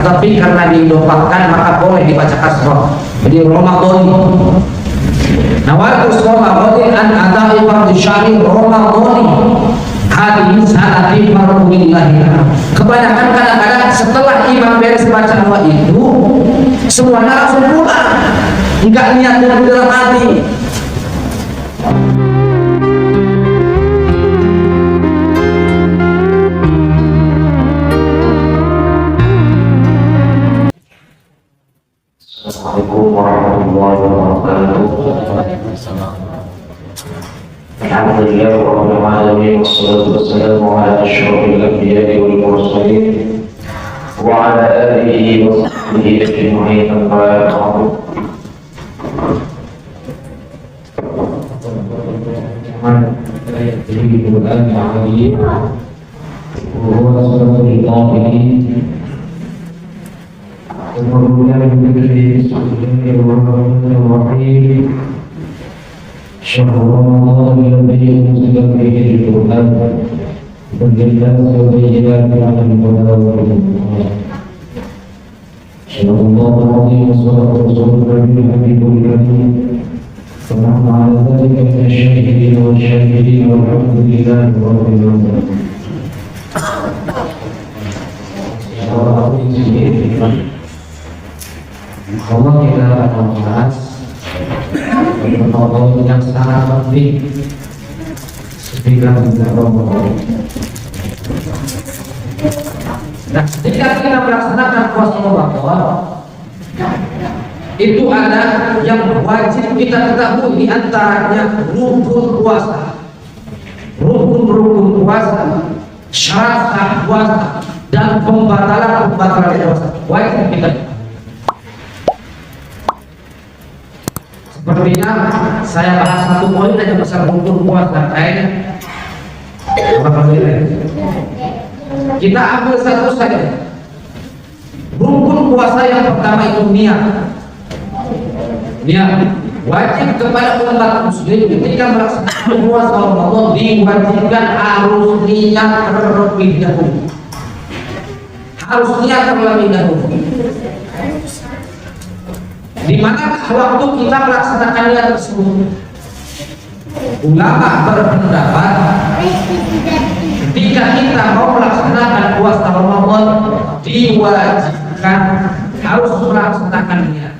tapi karena diidopatkan maka boleh dibaca kasroh. Jadi Ramadan. Nawaitu Ramadan an adai fardhu syahri Ramadan hadis sanati marhuillah. Kebanyakan kadang-kadang setelah imam beres baca doa itu semuanya langsung pulang, enggak niat dulu dalam hati. Assalamualaikum warahmatullahi wabarakatuh. Alhamdulillah rabbil alamin wassalatu wassalamu ala asyrofil anbiya'i wal mursalin wa ala alihi wa sahbihi ajma'in. Amma ba'du. Kemudian Bismillahirrahmanirrahim. Syahrul Nabi Muhammad fihi Al-Qur'an dan bayyinatin 'ala al-huda. Shallallahu alaihi wasallam Habibul Karim. Sallallahu alaihi wa syahidin wa syahidin walhamdulillahi rabbil alamin. Allah kita akan bahas tentang yang sangat penting ketika kita Ramadan. Nah, ketika kita melaksanakan puasa Ramadan, itu ada yang wajib kita ketahui, di antaranya rukun puasa, rukun puasa, syarat puasa, dan pembatalan puasa wajib kita. Sepertinya saya bahas satu poin saja besar rukun puasa, kayaknya kita ambil satu saja. Rukun puasa yang pertama itu niat. Niat wajib kepada umat muslim ketika melaksanakan puasa Ramadan diwajibkan harus niat terlebih dahulu. Harus niat terlebih dahulu. Di mana waktu kita melaksanakan niat tersebut, ulama berpendapat ketika kita mau melaksanakan puasa Ramadan diwajibkan harus melaksanakan niat.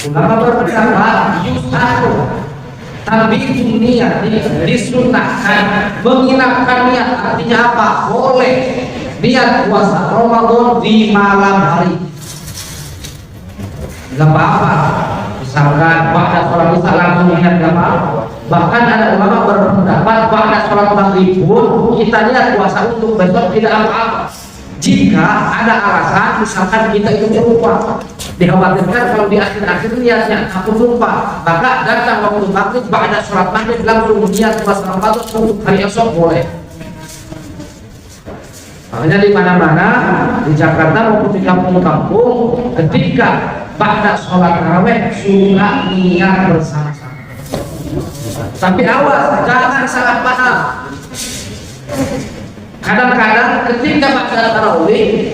Ulama berpendapat yusatu, tapi niat disunahkan menginapkan niat. Artinya apa? Boleh niat puasa Ramadan di malam hari. Gak apa-apa, misalkan pada sholat isya langsung niat gak apa-apa. Bahkan ada ulama berpendapat pada sholat maghrib pun kita niat puasa untuk besok tidak apa-apa. Jika ada alasan, misalkan kita itu lupa, dikhawatirkan kalau di akhir-akhir niatnya aku lupa, maka datang waktu maghrib pada sholat maghrib langsung niat puasa Ramadan untuk hari esok boleh. Makanya di mana-mana di Jakarta maupun di kampung-kampung ketika pada sholat tarawih suka niat bersama-sama. Tapi awas, jangan salah paham. Kadang-kadang ketika pada tarawih,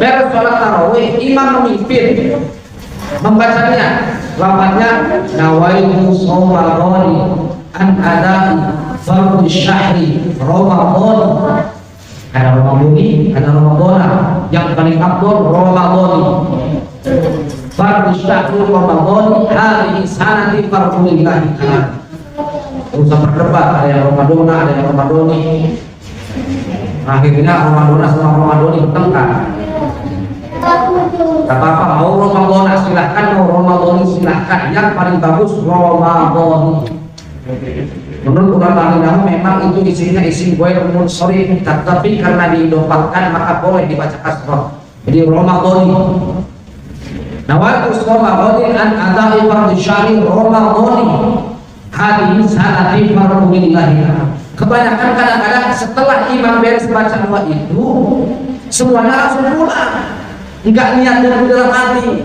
beres sholat tarawih, imam memimpin membacanya, lafaznya nawaitu shawmadani an adai fardhu syahri Ramadan. Ada Ramadhani, ada Ramadhana. Yang paling afdal Ramadhani. Fardhu syahri Ramadhani hadhihi sanati fardhulillah ta'ala. Usah berdebat, ada yang Ramadhana, ada yang Ramadhani. Akhirnya Ramadhana sama Ramadhani bertengkar. Tak apa-apa, mau Ramadhana silahkan, mau Ramadhani silahkan. Yang paling bagus Ramadhani. Menurut ulama namun memang itu isinya isi ghair munsharif, tapi karena diidopatkan maka boleh dibaca kasroh. Jadi Ramadan. Nawaitu Ramadan an adai fardhu syahri Ramadan hadis sanati marhuillah. Kebanyakan kadang-kadang setelah imam beres baca doa itu semuanya langsung pulang, enggak niat dulu dalam hati.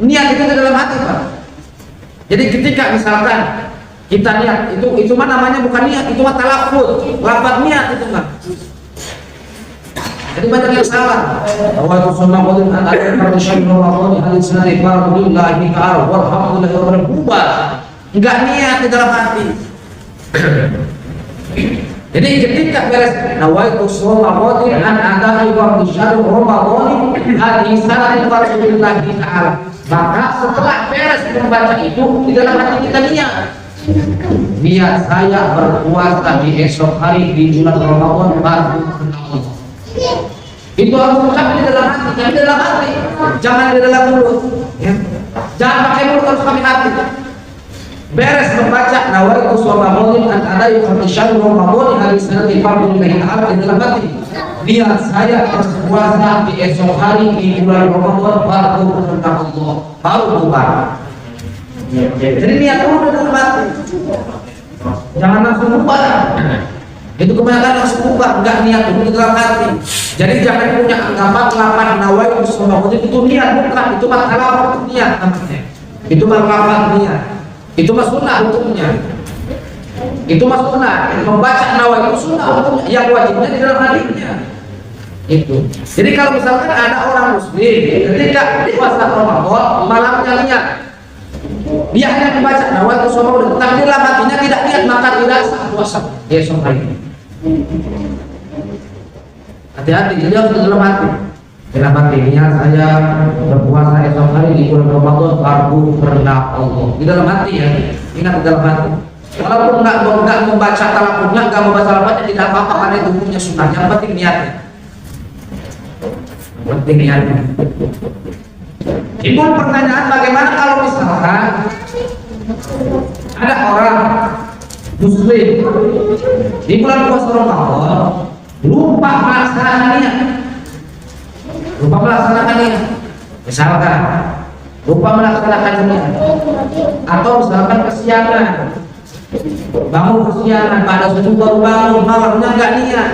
Niat itu dalam hati, Pak. Jadi ketika misalkan kita niat itu mah namanya bukan niat, itu mah talaffuz, lafaz niat itu mah. Jadi banyak yang salah. Wa tusallallahu an ala syai'in Ramadan hadis dari Alhamdulillah ta'ala walhamdulillah berubah. Enggak niat di dalam hati. Jadi ketika beres nawaitu Ramadan an ada'i fardhu syahr Ramadan hadis dari Alhamdulillah ta'ala. Maka setelah beres membaca itu di dalam hati kita niat saya berpuasa di esok hari di bulan Ramadan baru Allah. Itu harus ucap di dalam hati, jangan di dalam hati, jangan di dalam mulut. Ya. Jangan pakai mulut, harus pakai hati. Beres membaca nawaitu Ramadan an ada'i fardhu syahr Ramadan hadis dari Alhamdulillah ta'ala di dalam hati. Niat saya berpuasa di esok hari di bulan Ramadan baru Allah, baru bubar. Jadi niat dulu dalam hati, jangan langsung bubar. Itu kebanyakan langsung bubar, enggak niat dulu di dalam hati. Jadi jangan punya anggapan nawaitu Ramadan itu niat, bukan, itu mah lafaz niat namanya. Itu mah lafaz niat. Itu mah sunnah hukumnya. Itu mah sunnah, membaca nawaitu sunnah hukumnya, yang wajibnya di dalam hatinya. Itu. Jadi kalau misalkan ada orang muslim ketika puasa Ramadan malamnya niat, dia hanya membaca nawaitu Ramadan, tapi dalam hatinya tidak niat, maka tidak sah puasa esok hari. Hati-hati, jadi harus dalam hati. Dalam hati niat saya berpuasa esok hari di bulan Ramadan baru karena Allah. Di dalam hati ya, ingat di dalam hati. Walaupun nggak membaca talapnya, nggak membaca lafaznya tidak apa-apa, karena itu hukumnya sunnah. Yang penting niatnya. Penting niatnya. Timbul pertanyaan, bagaimana kalau misalkan ada orang muslim di bulan puasa Ramadan lupa melaksanakan niat, misalkan lupa melaksanakan niat, atau misalkan kesiangan, bangun kesiangan pada subuh baru bangun, malamnya nggak niat.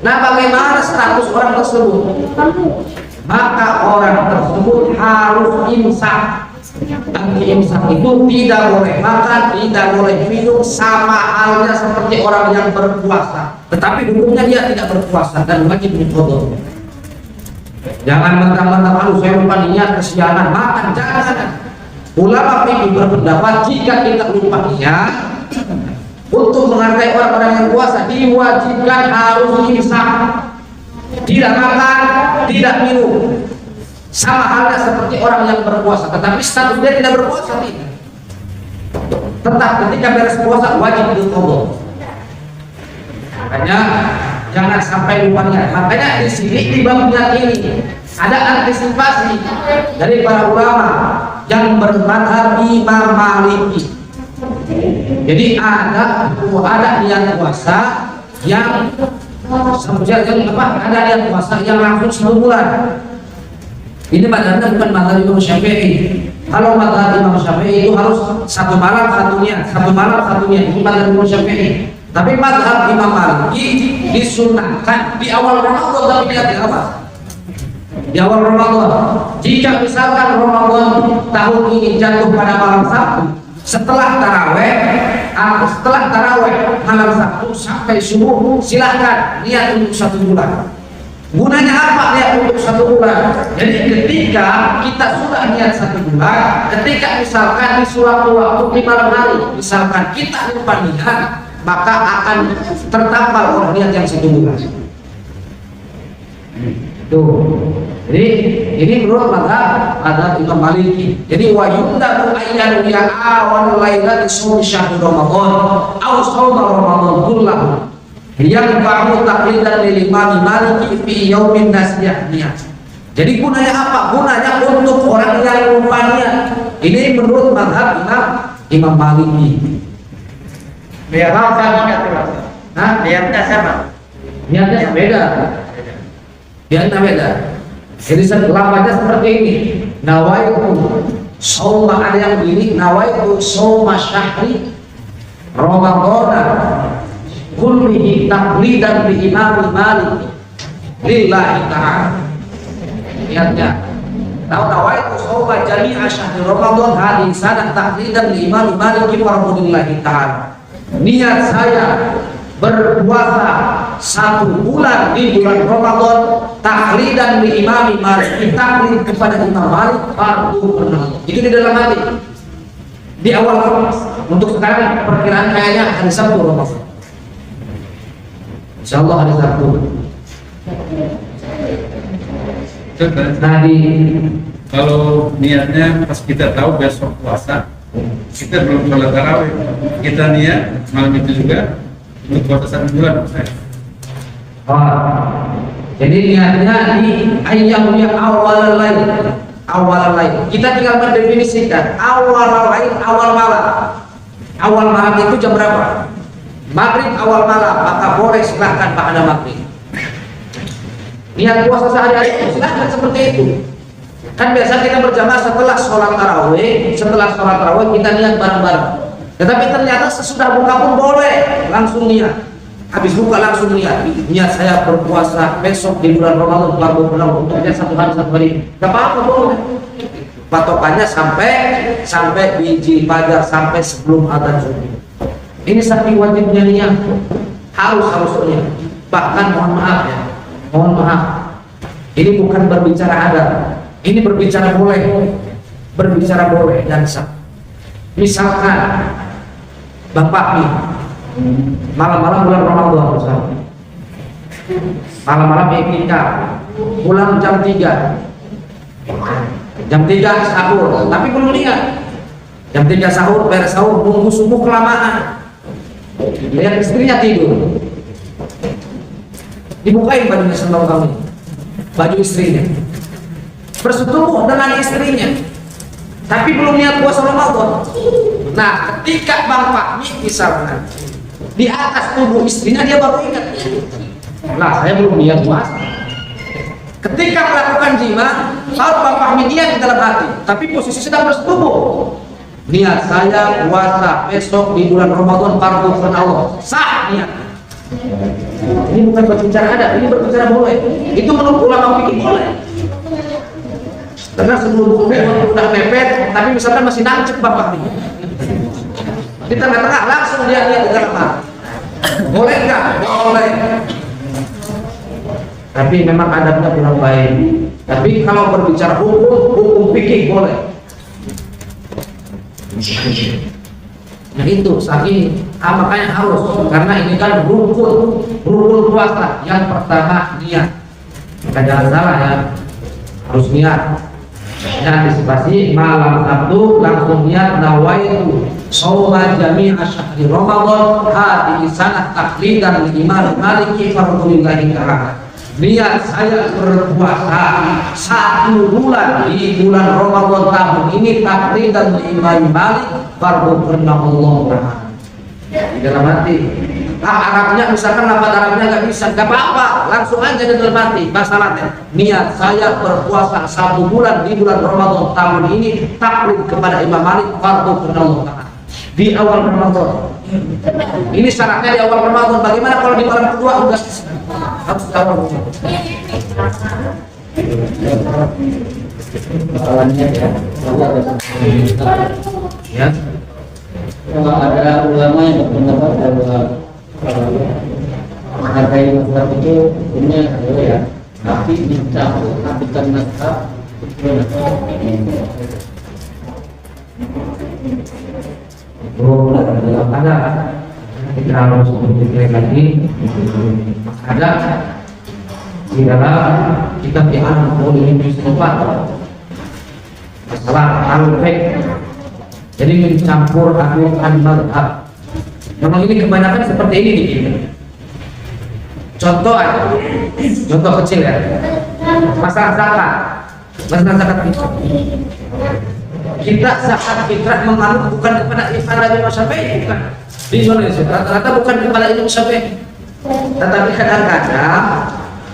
Nah, bagaimana status orang tersebut? Maka orang tersebut harus imsak. Imsak itu tidak boleh makan, tidak boleh minum, sama halnya seperti orang yang berpuasa. Tetapi hukumnya dia tidak berpuasa dan wajib diqadha. Jangan mentang-mentang saya lupa niat kesiangan makan, jangan. Ulama fikih berpendapat jika kita lupa niat, untuk menghargai orang-orang yang puasa diwajibkan harus imsak. Tidak makan, tidak minum, sama halnya seperti orang yang berpuasa, tetapi status dia tidak berpuasa nih. Tetap ketika beres puasa wajib diqadha. Makanya jangan sampai lupa niat. Makanya di sini di bab niat ini ada antisipasi dari para ulama yang bermadhab Imam Maliki. Jadi ada niat puasa yang ada niat puasa yang langsung 1 bulan. Ini madhabnya bukan madhab Imam Syafi'i. Kalau madhab Imam Syafi'i itu harus 1 malam 1 niat, 1 malam 1 niat. Itu madhab Imam Syafi'i. Tapi madhab Imam Maliki disunahkan di awal Ramadan, tapi niat apa? Di awal Ramadan. Jika misalkan Ramadan tahun ini jatuh pada malam Sabtu, setelah taraweh malam Sabtu sampai subuh, silahkan niat untuk 1 bulan. Gunanya apa niat untuk 1 bulan? Jadi ketika kita sudah niat 1 bulan, ketika misalkan di suatu waktu di malam hari, misalkan kita lupa niat, maka akan tertampal oleh niat yang 1 bulan. Tuh. Jadi ini menurut madhab Imam Maliki. Jadi wa yundabu ayyan ya'awal lailati shaum syahr Ramadan aw shaum Ramadan kullahu yang ba'u taqlidan lil Imam Maliki fi yaumin nasiyah niat. Jadi gunanya apa? Gunanya untuk orang yang lupa niat. Ini menurut madhab Imam Maliki. Niatnya sama. Nah, Niatnya sama. Niatnya beda. Niatnya beda. Jadi lafaznya seperti ini. Nawaitu shauma, ada yang begini, nawaitu shauma syahri Ramadan kullihi taqlidan bi Imam Malik lillahi ta'ala. Niatnya nawaitu shauma jami'a syahri Ramadan hadhihi sanah taqlidan li Imam Malik lillahi ta'ala. Niat saya berpuasa 1 bulan di bulan Ramadan taklidan li Imam Malik, taklid kepada Imam Malik fardu pernah. Itu di dalam hati. Di awal untuk sekarang perkiraan kayaknya hari Sabtu Ramadan. Insyaallah hari Sabtu. Tadi kalau niatnya pas kita tahu besok puasa, kita belum sholat tarawih, kita niat malam itu juga untuk puasa 1 bulan. Jadi niatnya di ayyamnya awal lain. Kita tinggal mendefinisikan awal lain, awal malam. Awal malam itu jam berapa? Maghrib awal malam, maka boleh silahkan pada maghrib. Niat puasa sehari-hari silahkan seperti itu. Kan biasa kita berjamaah setelah sholat tarawih, kita niat bareng-bareng. Tetapi ternyata sesudah buka pun boleh langsung niat. Habis buka langsung niat saya berpuasa besok di bulan Ramadan fardu pernah untuknya 1 hari. Gak apa-apa boleh. Patokannya sampai biji fajar, sampai sebelum adzan subuh. Ini saking wajibnya niat. Harusnya. Bahkan mohon maaf. Ini bukan berbicara adat. Ini berbicara boleh dan sah. Misalkan Bapak nih malam-malam bulan Ramadan misalnya. Malam-malam iktikaf, pulang jam 3. Jam 3 sahur, tapi belum niat. Jam 3 sahur, beres sahur, nunggu subuh kelamaan. Lihat istrinya tidur. Dibukain bajunya sendal kami. Baju istrinya. Bersetubuh dengan istrinya, tapi belum niat puasa Ramadan. Nah, ketika Bang Fahmi misalnya di atas tubuh istrinya, dia baru ingat, lah saya belum niat puasa. Ketika melakukan jima, kalau Bang Fahmi niat di dalam hati, tapi posisi sedang bersetubuh, niat saya puasa besok di bulan Ramadan fardu karena Allah, sah niat. Ini bukan berbicara ada, ini berbicara boleh. Itu menurut ulama fikih boleh. Karena sebelum udah mepet, tapi misalkan masih nancep bapak nih, di tengah-tengah langsung dia lihat di dalam hati. Boleh nggak? Boleh. Tapi memang adabnya kurang baik. Tapi kalau berbicara hukum fikih boleh. Nah itu saking makanya harus, karena ini kan rukun puasa. Yang pertama niat. Maka jangan salah ya, harus niat. Antisipasi malam Sabtu langsung niat nawaitu shauma jami'a syahri Ramadan hadi sanah taklidan li Imam Maliki fardulillahi ta'ala. Niat saya berpuasa 1 bulan di bulan Ramadan tahun ini taklidan li Imam Malik fardu karena Allah Ta'ala. Di dalam hati. Arabnya misalkan lafaz Arabnya nggak bisa, nggak apa-apa, langsung aja di dalam hati bahasa Latin. Niat saya berpuasa 1 bulan di bulan Ramadan tahun ini taklid kepada Imam Malik fardu karena Allah Ta'ala. Di awal Ramadan. Ini syaratnya di awal Ramadan. Bagaimana kalau di malam kedua udah harus di awal Ramadan? Ya. Kalau ada ulama yang berpendapat bahwa menghargai mazhab itu punya ya, tapi dicampur bukan mazhab ada kita harus berpikir lagi ada di dalam kitab yang ini sempat masalah al-fiqh. Jadi mencampur adukan mazhab. Memang ini kebanyakan seperti ini di kita. Contoh kecil ya. Masalah zakat. Kita zakat fitrah menganut bukan kepada Imam Syafi'i, bukan. Di Indonesia rata-rata bukan kepada Imam Syafi'i. Tetapi kadang-kadang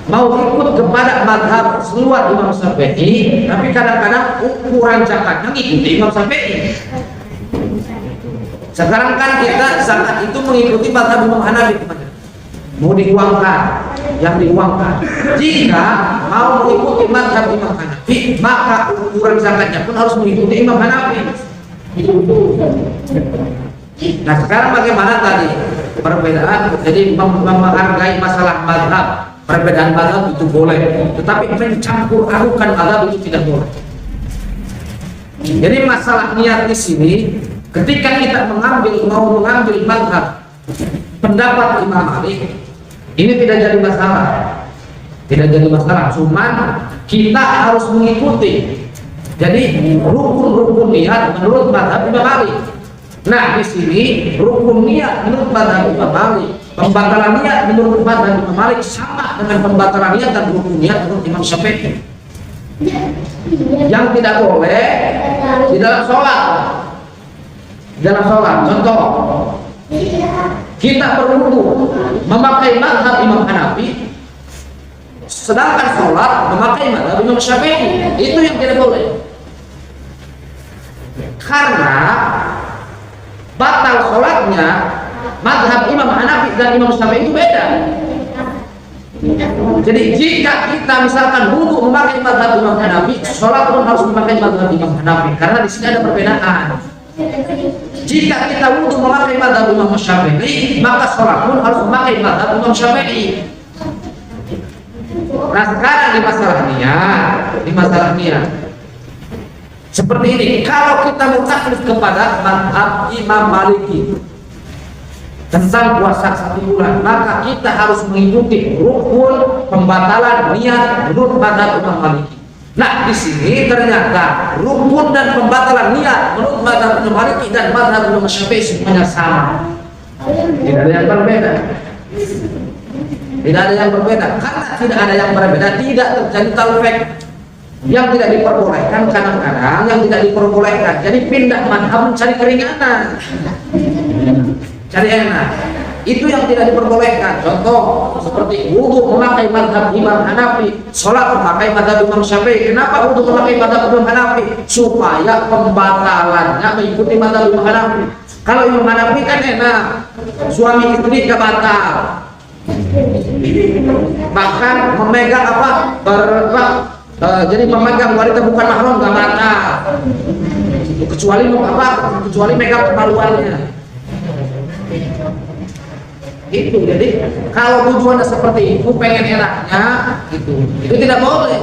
mau ikut kepada mazhab seluar Imam Syafi'i, tapi kadang-kadang ukuran zakatnya ngikuti Imam Syafi'i. Sekarang kan kita zakat itu mengikuti mazhab Imam Hanafi, mau diuangkan, yang diuangkan. Jika mau mengikuti mazhab Imam Hanafi, maka ukuran zakatnya pun harus mengikuti Imam Hanafi. Nah sekarang bagaimana tadi? perbedaan, jadi menghargai masalah mazhab. Perbedaan mazhab itu boleh, tetapi mencampur adukan mazhab itu tidak boleh. Jadi masalah niat di sini, ketika kita mau mengambil mazhab pendapat Imam Malik, ini tidak jadi masalah, tidak jadi masalah. Cuman kita harus mengikuti. Jadi rukun niat menurut mazhab Imam Malik. Nah di sini rukun niat menurut mazhab Imam Malik, pembatalan niat menurut mazhab Imam Malik sama dengan pembatalan niat dan rukun niat menurut Imam Syafi'i. Yang tidak boleh di dalam sholat. Di dalam sholat, contoh, kita berwudu memakai mazhab Imam Hanafi, sedangkan sholat memakai mazhab Imam Syafi'i, itu yang tidak boleh. Karena batal sholatnya mazhab Imam Hanafi dan Imam Syafi'i itu beda. Jadi jika kita misalkan wudu memakai mazhab Imam Hanafi, sholat pun harus memakai mazhab Imam Hanafi, karena di sini ada perbedaan. Jika kita wudu memakai mazhab Imam Syafi'i, maka sholat pun harus memakai mazhab Imam Syafi'i. Nah sekarang di masalah niat, seperti ini. Kalau kita mutaklif kepada mazhab Imam Maliki tentang puasa 1 bulan, maka kita harus mengikuti rukun pembatalan niat menurut mazhab Imam Maliki. Nah di sini ternyata rukun dan pembatalan niat menurut mazhab Imam Maliki dan mazhab Imam Syafi'i semuanya sama, tidak ada yang berbeda. Tidak ada yang berbeda. Karena tidak ada yang berbeda, tidak terjadi talfek. Yang tidak diperbolehkan kadang-kadang, yang tidak diperbolehkan. Jadi pindah mazhab mencari keringanan, cari enak. Itu yang tidak diperbolehkan. Contoh seperti wudu memakai mazhab Imam Hanafi, sholat memakai mazhab Imam Syafi'i. Kenapa wudu memakai mazhab Imam Hanafi? Supaya pembatalannya mengikuti mazhab Imam Hanafi. Kalau Imam Hanafi kan enak, suami istri gak batal, bahkan memegang jadi memegang wanita bukan mahram gak batal, kecuali megang kemaluannya. Itu jadi kalau tujuannya seperti itu, pengen enaknya itu tidak boleh.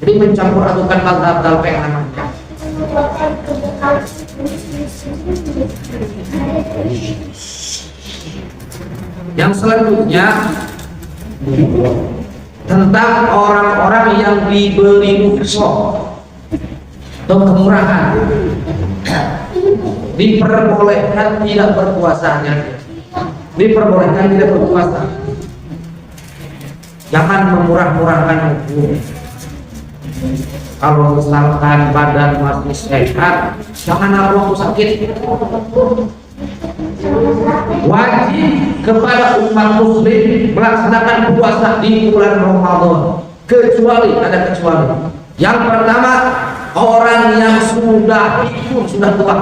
Jadi mencampur adukan mazhab talfek namanya. Yang selanjutnya tentang orang-orang yang diberi rukhsah atau kemurahan, diperbolehkan tidak berpuasanya, diperbolehkan tidak berpuasa. Jangan memurah-murahkan hukum. Kalau misalkan badan masih sehat, jangan waktu sakit. Wajib kepada umat muslim melaksanakan puasa di bulan Ramadan, kecuali ada kecuali. Yang pertama, orang yang sudah pikun, sudah tua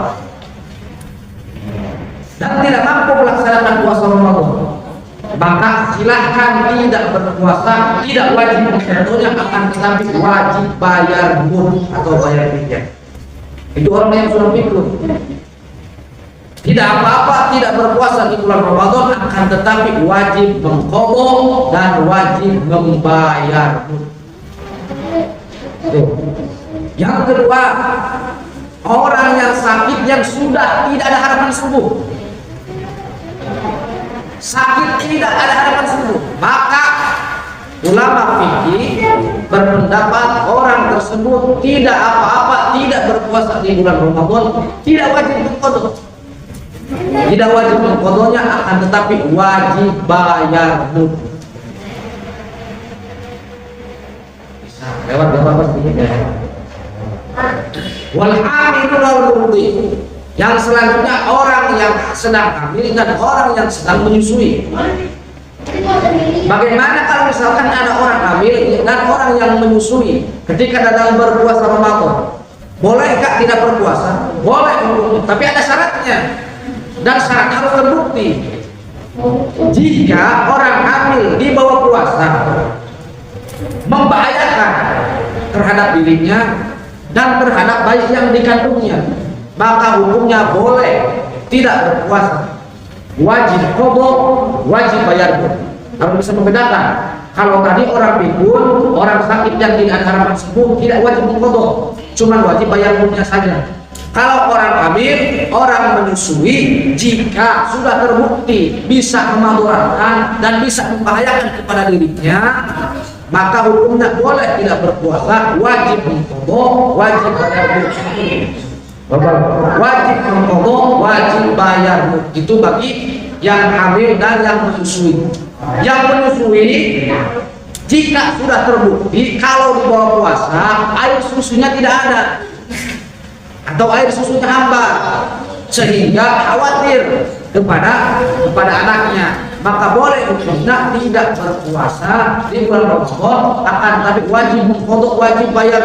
dan tidak mampu melaksanakan puasa Ramadan, maka silahkan tidak berpuasa, tidak wajib tentunya, akan tetapi wajib bayar mud atau bayar fidyah. Itu orang yang sudah pikun. Tidak apa-apa tidak berpuasa di bulan Ramadan, akan tetapi wajib mengqadha dan wajib membayar. Yang kedua, orang yang sakit yang sudah tidak ada harapan sembuh. Sakit tidak ada harapan sembuh, maka ulama fikih berpendapat orang tersebut tidak apa-apa tidak berpuasa di bulan Ramadan, tidak wajib mengqadha. Tidak wajib mengqadhanya, akan tetapi wajib bayar mud. Bisa lewat berapa sedikit ya. Wal hamil wal murdi. Yang selanjutnya orang yang sedang hamil dan orang yang sedang menyusui. Bagaimana kalau misalkan ada orang hamil dan orang yang menyusui ketika dalam berpuasa Ramadan? Bolehkah tidak berpuasa? Boleh, tapi ada syaratnya. Dan syarat harus terbukti. Jika orang hamil di bawah puasa membahayakan terhadap dirinya dan terhadap bayi yang dikandungnya, maka hukumnya boleh tidak berpuasa. wajib qada, wajib bayar. Harus bisa membedakan. Kalau tadi orang pikun, orang sakit yang tidak ada harapan sembuh tidak wajib qada, cuma wajib bayar punya saja. Kalau orang hamil, orang menyusui, jika sudah terbukti bisa memudaratkan dan bisa membahayakan kepada dirinya, maka hukumnya boleh tidak berpuasa, wajib mengqada, wajib bayar. Wajib mengqada, wajib bayar. Itu bagi yang hamil dan yang menyusui. Yang menyusui, jika sudah terbukti kalau di bawah puasa air susunya tidak ada atau air susunya hambar sehingga khawatir kepada anaknya, maka boleh hukumnya tidak berpuasa di bulan Ramadan, akan tapi wajib mengqada, wajib bayar.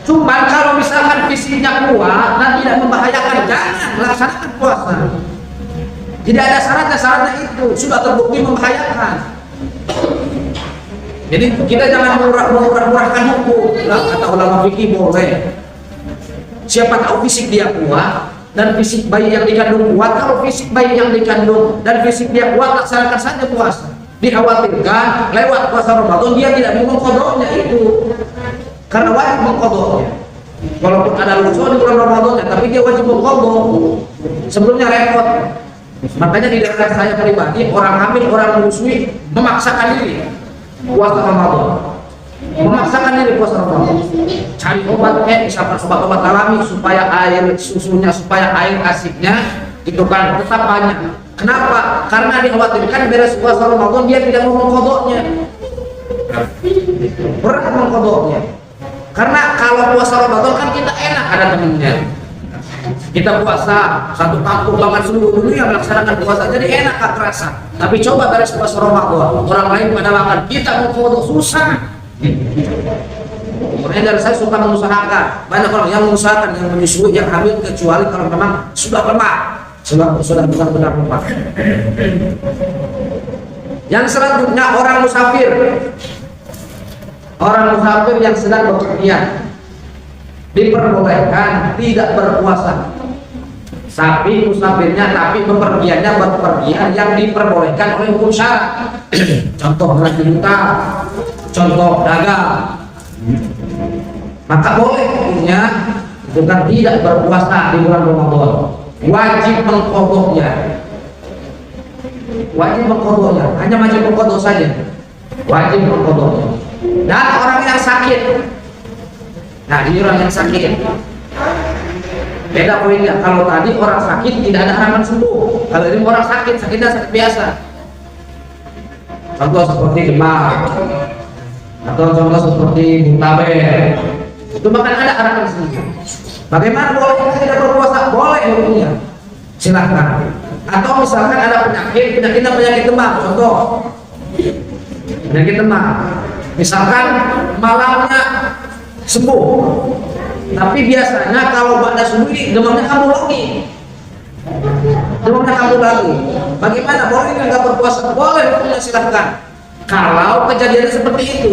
Cuma kalau misalkan fisiknya kuat dan tidak membahayakan, jangan melaksanakan puasa. Tidak ada syaratnya itu sudah terbukti membahayakan. Jadi kita jangan murah-murahkan hukum. Kata ulama fikih boleh. Siapa tahu fisik dia kuat dan fisik bayi yang dikandung kuat. Kalau fisik bayi yang dikandung dan fisik dia kuat, laksanakan saja puasa. Dikhawatirkan lewat puasa Ramadan dia tidak mau mengqadanya itu, karena wajib mengqadanya. Walaupun ada lucu di bulan Ramadan, tapi dia wajib mengqada. Sebelumnya repot. Makanya di daerah saya pribadi, orang hamil, orang menyusui memaksakan diri puasa Ramadan, memaksakan diri puasa Ramadan, cari obat, misalkan obat-obat alami supaya air susunya, supaya air asidnya itu kan tetap banyak. Kenapa? Karena dikhawatirkan beres puasa Ramadan dia tidak mau mengqadanya, berat mengqadanya. Karena kalau puasa Ramadan kan kita enak, ada temennya. Kita puasa satu kampung bahkan seluruh dunia melaksanakan puasa, jadi enak, gak terasa. Tapi coba beres puasa Ramadan, orang lain pada makan, kita mau foto susah. Makanya dari saya suka mengusahakan. Banyak orang yang mengusahakan, yang menyusui, yang hamil, kecuali kalau memang sudah lemah, sudah benar-benar lemah. Yang selanjutnya orang musafir. Orang musafir yang sedang bepergian diperbolehkan tidak berpuasa. Tapi musafirnya, tapi bepergiannya berpergian yang diperbolehkan oleh hukum syarat. Contoh lanjuta, contoh dagang, maka boleh hukumnya bukan tidak berpuasa di bulan Ramadan. Wajib mengqadanya, wajib mengqadanya, hanya wajib mengqada saja, wajib mengqadanya. Dan orang yang sakit, nah ini orang yang sakit, beda poinnya. Kalau tadi orang sakit tidak ada harapan sembuh, kalau ini orang sakit, sakitnya sakit biasa. Contoh seperti demam, atau contoh seperti muntaber, itu bahkan ada harapan sembuh. Bagaimana boleh kita tidak berpuasa? Boleh hukumnya, silahkan. Atau misalkan ada penyakit demam, contoh penyakit demam, misalkan malamnya sembuh, tapi biasanya kalau pada sembuh ini demamnya kambuh lagi. Bagaimana? Boleh nggak berpuasa? Boleh, hukumnya silahkan. Kalau kejadiannya seperti itu,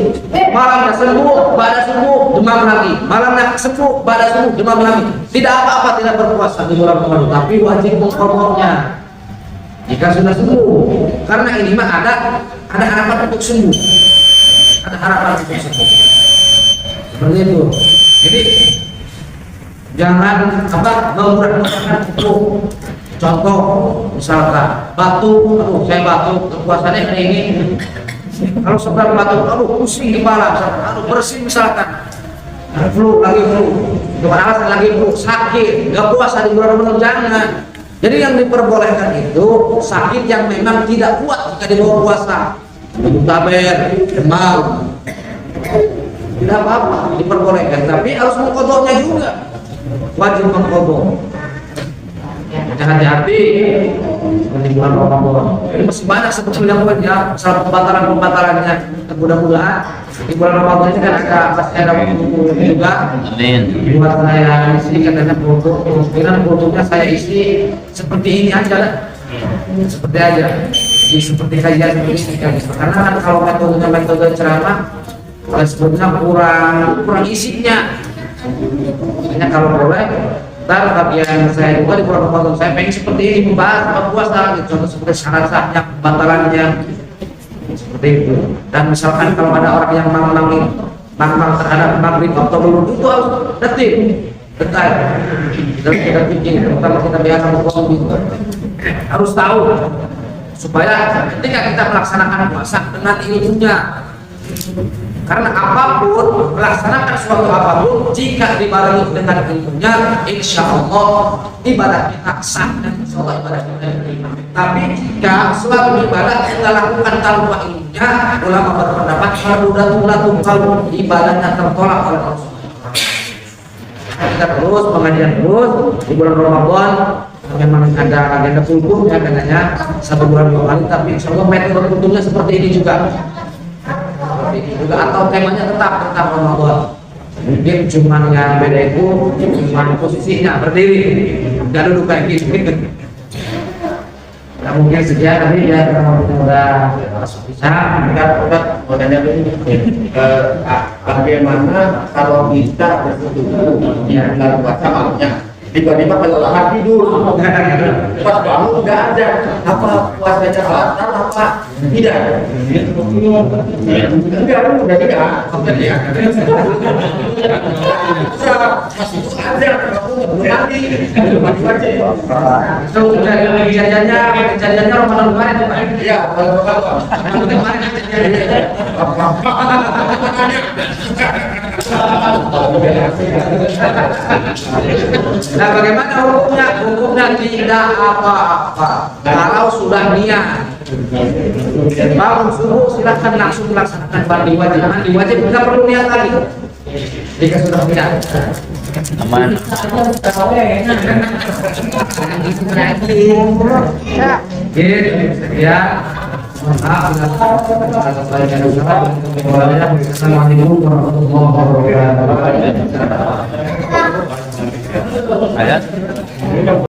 malamnya sembuh, pada sembuh, demam lagi, malamnya sembuh, pada sembuh, demam lagi, tidak apa-apa, tidak berpuasa di bulan Ramadan, tapi wajib mengqadanya jika sudah sembuh. Karena ini mah ada harapan untuk sembuh, ada harapan untuk sembuh. Seperti itu. Jadi jangan memurah-murahkan hukum. Contoh misalkan batuk, saya batuk, puasanya hari ini. Kalau sebentar batuk, pusing kepala, bersin misalkan, flu, dengan alasan lagi flu, sakit, nggak puasa di bulan Ramadan, jangan. Jadi yang diperbolehkan itu sakit yang memang tidak kuat jika dibawa puasa, muntaber, demam, tidak apa-apa, diperbolehkan. Tapi harus mengqadanya juga, wajib mengqada. Hati-hati di bulan Ramadan. Ini masih banyak sebetulnya ya, masalah pembatarannya. Mudah-mudahan di bulan Ramadan ini kan pasti ada buku juga. Amin. Buat saya isi katanya produk, kemungkinan produknya saya isi seperti ini aja, seperti aja, seperti kajian seperti ini kan. Karena kan kalau metode ceramah, sebetulnya kurang isinya. Makanya kalau boleh Ntar bagian saya juga di bulan Ramadan saya pengen seperti ini membahas apa puasa gitu. Contoh seperti syarat sahnya, batalannya seperti itu. Dan misalkan kalau ada orang yang mang terhadap maghrib atau belum itu harus detail. Dan kita pikir kalau kita biasa ngomong gitu harus tahu supaya ketika kita melaksanakan puasa dengan ilmunya. Karena apapun, melaksanakan suatu apapun jika dibarengi dengan ilmunya, insya Allah ibadah kita sah dan insya Allah ibadah kita diterima. Tapi jika suatu ibadah kita lakukan tanpa ilmunya, ulama berpendapat kalau ibadahnya tertolak oleh Allah. Kita terus pengajian terus di bulan Ramadan. Memang ada agenda kultur ya katanya 1 bulan 2 kali, tapi insya Allah metode kulturnya seperti ini juga. Atau temanya tetap tentang Ramadan. Mungkin cuman yang beda itu cuman posisinya berdiri, nggak duduk kayak gini. Nah, mungkin sekian tadi ya kita udah bisa Enggak, mau tanya dulu bagaimana kalau kita bersetuju ya bulan puasa malamnya tiba-tiba kelelahan tidur pas bangun nggak ada apa puasanya batal apa tidak enggak udah tidak masih ada belum mandi mandi wajib itu jajannya Ramadan kemarin tuh Pak. ya kalau Kemarin Nah, bagaimana hukumnya? Hukumnya tidak apa-apa. Kalau sudah niat bangun subuh silahkan langsung melaksanakan mandi wajib. Mandi wajib tidak perlu niat lagi. Jika sudah niat. Aman. Ya. Maaf, Assalamualaikum warahmatullahi wabarakatuh. Ayat.